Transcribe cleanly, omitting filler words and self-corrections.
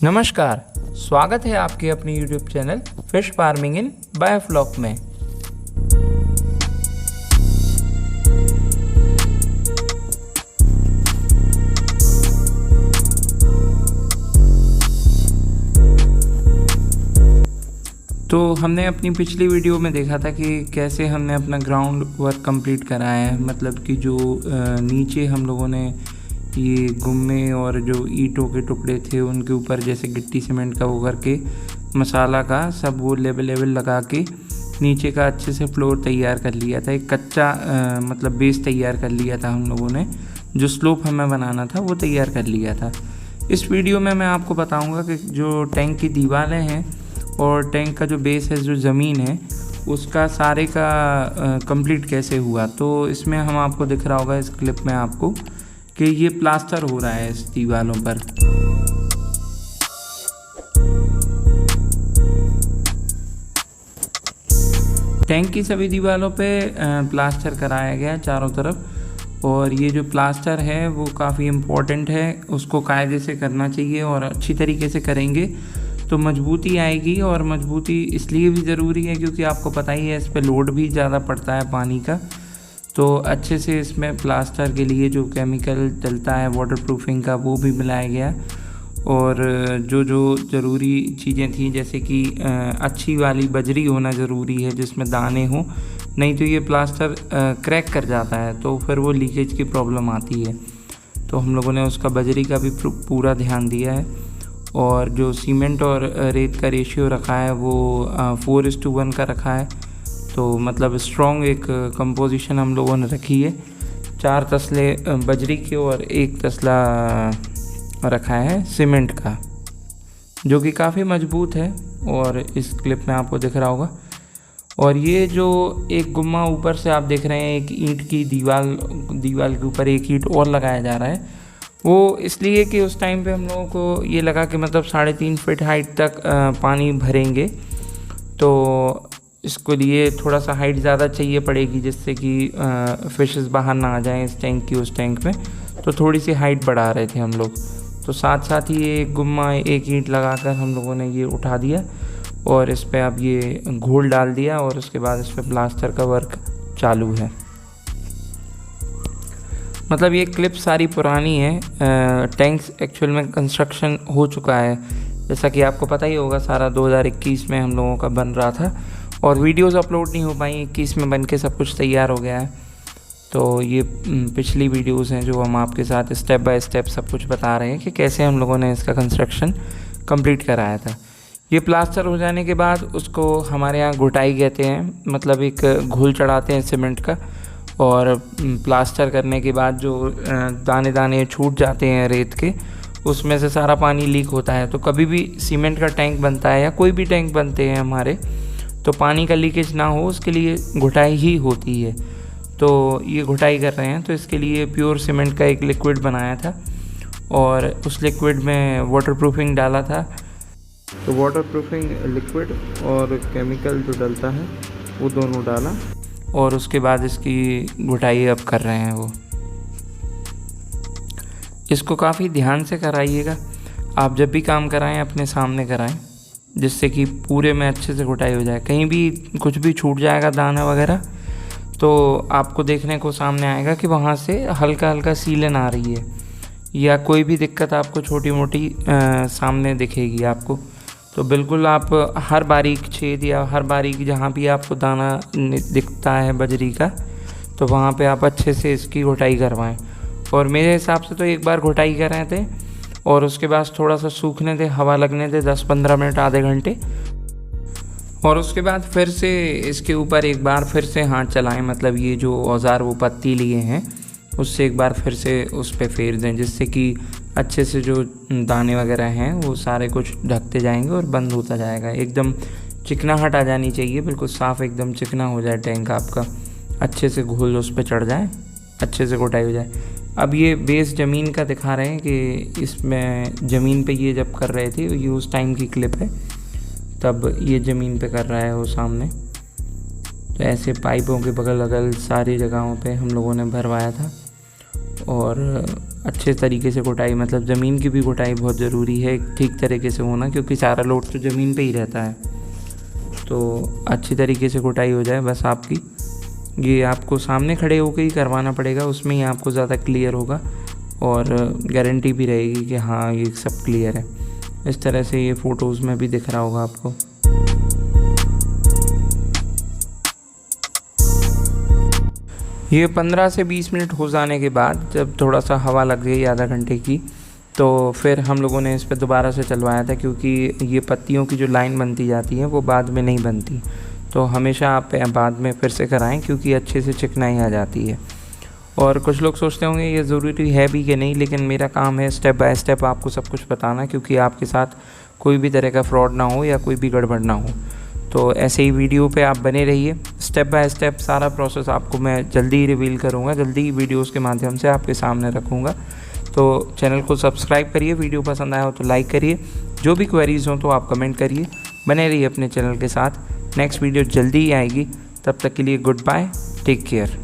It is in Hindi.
नमस्कार, स्वागत है आपके अपने YouTube channel fish farming in biofloc में। तो हमने अपनी पिछली वीडियो में देखा था कि कैसे हमने अपना ग्राउंड वर्क कंप्लीट कराया है, मतलब कि जो नीचे हम लोगों ने ये गुम्मे और जो ईंटों के टुकड़े थे उनके ऊपर जैसे गिट्टी सीमेंट का वो करके मसाला का सब वो लेवल लगा के नीचे का अच्छे से फ्लोर तैयार कर लिया था। एक कच्चा मतलब बेस तैयार कर लिया था हम लोगों ने, जो स्लोप हमें बनाना था वो तैयार कर लिया था। इस वीडियो में मैं आपको बताऊंगा कि जो टैंक की दीवारें हैं और टैंक का जो बेस है, जो ज़मीन है, उसका सारे का कंप्लीट कैसे हुआ। तो इसमें हम आपको दिख रहा होगा इस क्लिप में आपको कि ये प्लास्टर हो रहा है इस दीवारों पर। टैंक की सभी दीवारों पे प्लास्टर कराया गया चारों तरफ, और ये जो प्लास्टर है वो काफ़ी इम्पोर्टेंट है, उसको कायदे से करना चाहिए और अच्छी तरीके से करेंगे तो मजबूती आएगी। और मजबूती इसलिए भी ज़रूरी है क्योंकि आपको पता ही है इस पर लोड भी ज़्यादा पड़ता है पानी का। तो अच्छे से इसमें प्लास्टर के लिए जो केमिकल डलता है वाटरप्रूफिंग का वो भी मिलाया गया, और जो ज़रूरी चीज़ें थी जैसे कि अच्छी वाली बजरी होना ज़रूरी है जिसमें दाने हो, नहीं तो ये प्लास्टर क्रैक कर जाता है तो फिर वो लीकेज की प्रॉब्लम आती है। तो हम लोगों ने उसका बजरी का भी पूरा ध्यान दिया है, और जो सीमेंट और रेत का रेशियो रखा है वो 4:1 का रखा है। तो मतलब स्ट्रॉन्ग एक कंपोजिशन हम लोगों ने रखी है। 4 तसले बजरी के और 1 तसला रखा है सीमेंट का, जो कि काफ़ी मजबूत है और इस क्लिप में आपको दिख रहा होगा। और ये जो एक गुम्मा ऊपर से आप देख रहे हैं, एक ईंट की दीवार के ऊपर एक ईंट और लगाया जा रहा है, वो इसलिए कि उस टाइम पे हम लोगों को ये लगा कि मतलब 3.5 फीट हाइट तक पानी भरेंगे, तो इसको लिए थोड़ा सा हाइट ज़्यादा चाहिए पड़ेगी जिससे कि फिशेस बाहर ना आ जाएं इस टैंक की उस टैंक में। तो थोड़ी सी हाइट बढ़ा रहे थे हम लोग। तो साथ साथ ही एक गुम्मा एक ईंट लगाकर हम लोगों ने ये उठा दिया और इस पर अब ये घोल डाल दिया, और उसके बाद इस पर प्लास्टर का वर्क चालू है। मतलब ये क्लिप सारी पुरानी है, टैंक्स एक्चुअल में कंस्ट्रक्शन हो चुका है, जैसा कि आपको पता ही होगा। सारा 2021 में हम लोगों का बन रहा था और वीडियोस अपलोड नहीं हो पाई, 21 में बन के सब कुछ तैयार हो गया है। तो ये पिछली वीडियोस हैं जो हम आपके साथ स्टेप बाय स्टेप सब कुछ बता रहे हैं कि कैसे हम लोगों ने इसका कंस्ट्रक्शन कंप्लीट कराया था। ये प्लास्टर हो जाने के बाद उसको हमारे यहाँ घुटाई कहते हैं, मतलब एक घोल चढ़ाते हैं सीमेंट का, और प्लास्टर करने के बाद जो दाने दाने छूट जाते हैं रेत के, उसमें से सारा पानी लीक होता है। तो कभी भी सीमेंट का टैंक बनता है या कोई भी टैंक बनते हैं हमारे, तो पानी का लीकेज ना हो उसके लिए घुटाई ही होती है। तो ये घुटाई कर रहे हैं, तो इसके लिए प्योर सीमेंट का एक लिक्विड बनाया था और उस लिक्विड में वाटरप्रूफिंग डाला था। तो वाटरप्रूफिंग लिक्विड और केमिकल जो डलता है वो दोनों डाला, और उसके बाद इसकी घुटाई अब कर रहे हैं वो। इसको काफ़ी ध्यान से कराइएगा, आप जब भी काम कराएं अपने सामने कराएं, जिससे कि पूरे में अच्छे से घुटाई हो जाए। कहीं भी कुछ भी छूट जाएगा दाना वगैरह तो आपको देखने को सामने आएगा कि वहाँ से हल्का हल्का सीलन आ रही है, या कोई भी दिक्कत आपको छोटी मोटी सामने दिखेगी आपको। तो बिल्कुल आप हर बारीक छेद या हर बारीक जहाँ भी आपको दाना दिखता है बजरी का, तो वहाँ पे आप अच्छे से इसकी घुटाई करवाएं। और मेरे हिसाब से तो एक बार घुटाई कर रहे थे और उसके बाद थोड़ा सा सूखने थे, हवा लगने थे 10-15 मिनट, आधे घंटे, और उसके बाद फिर से इसके ऊपर एक बार फिर से हाथ चलाएं। मतलब ये जो औजार वो पत्ती लिए हैं उससे एक बार फिर से उस पर फेर दें, जिससे कि अच्छे से जो दाने वगैरह हैं वो सारे कुछ ढकते जाएंगे और बंद होता जाएगा। एकदम चिकनाहट आ जानी चाहिए, बिल्कुल साफ़ एकदम चिकना हो जाए टैंक आपका, अच्छे से घोल उस पर चढ़ जाए, अच्छे से घुटाई हो जाए। अब ये बेस ज़मीन का दिखा रहे हैं कि इसमें ज़मीन पे ये जब कर रहे थे, ये उस टाइम की क्लिप है, तब ये ज़मीन पे कर रहा है वो सामने। तो ऐसे पाइपों के बगल अगल सारी जगहों पे हम लोगों ने भरवाया था, और अच्छे तरीके से कुटाई, मतलब ज़मीन की भी कुटाई बहुत ज़रूरी है ठीक तरीके से होना, क्योंकि सारा लोड तो ज़मीन पे ही रहता है। तो अच्छी तरीके से कुटाई हो जाए बस आपकी। ये आपको सामने खड़े होकर ही करवाना पड़ेगा, उसमें ही आपको ज़्यादा क्लियर होगा और गारंटी भी रहेगी कि हाँ ये सब क्लियर है। इस तरह से ये फ़ोटोज़ में भी दिख रहा होगा आपको। ये 15 से 20 मिनट हो जाने के बाद जब थोड़ा सा हवा लग गई आधा घंटे की, तो फिर हम लोगों ने इस पर दोबारा से चलवाया था, क्योंकि ये पत्तियों की जो लाइन बनती जाती है वो बाद में नहीं बनती। तो हमेशा आप बाद में फिर से कराएं, क्योंकि अच्छे से चिकनाई आ जाती है। और कुछ लोग सोचते होंगे ये ज़रूरी है भी कि नहीं, लेकिन मेरा काम है स्टेप बाय स्टेप आपको सब कुछ बताना, क्योंकि आपके साथ कोई भी तरह का फ्रॉड ना हो या कोई भी गड़बड़ ना हो। तो ऐसे ही वीडियो पे आप बने रहिए, स्टेप बाय स्टेप सारा प्रोसेस आपको मैं जल्दी ही रिवील करूँगा, जल्दी ही वीडियोज़ के माध्यम से आपके सामने रखूँगा। तो चैनल को सब्सक्राइब करिए, वीडियो पसंद आया हो तो लाइक करिए, जो भी क्वेरीज़ हों तो आप कमेंट करिए, बने रहिए अपने चैनल के साथ। नेक्स्ट वीडियो जल्दी ही आएगी, तब तक के लिए गुड बाय, टेक केयर।